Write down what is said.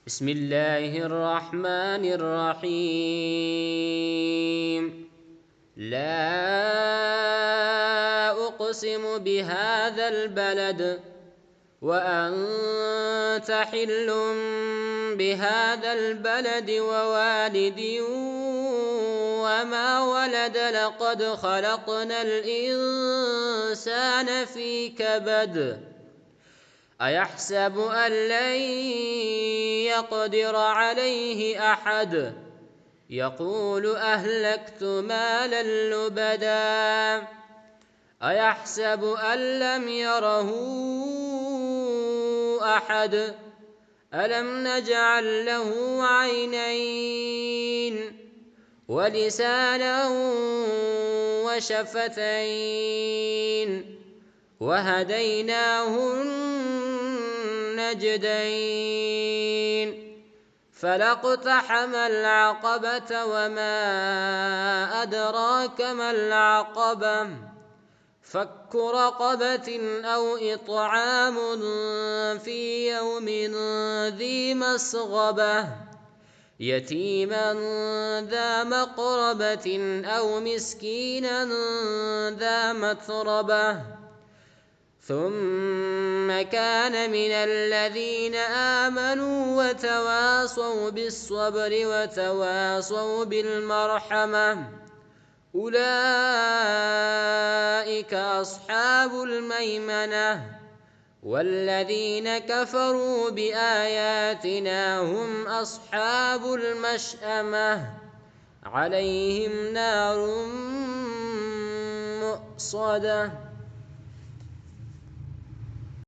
بسم الله الرحمن الرحيم. لا أقسم بهذا البلد وأنت حل بهذا البلد ووالد وما ولد لقد خلقنا الإنسان في كبد أيحسب أن لن يقدر عليه أحد يقول أهلكت مالا لبدا أيحسب أن لم يره أحد ألم نجعل له عينين ولسانا وشفتين وهديناه النجدين فلاقتحم العقبة وما أدراك ما العقبة فك رقبة أو إطعام في يوم ذي مسغبة يتيما ذا مقربة أو مسكينا ذا متربة ثم كان من الذين آمنوا وتواصوا بالصبر وتواصوا بالمرحمة أولئك أصحاب الميمنة والذين كفروا بآياتنا هم أصحاب المشأمة عليهم نار مؤصدة.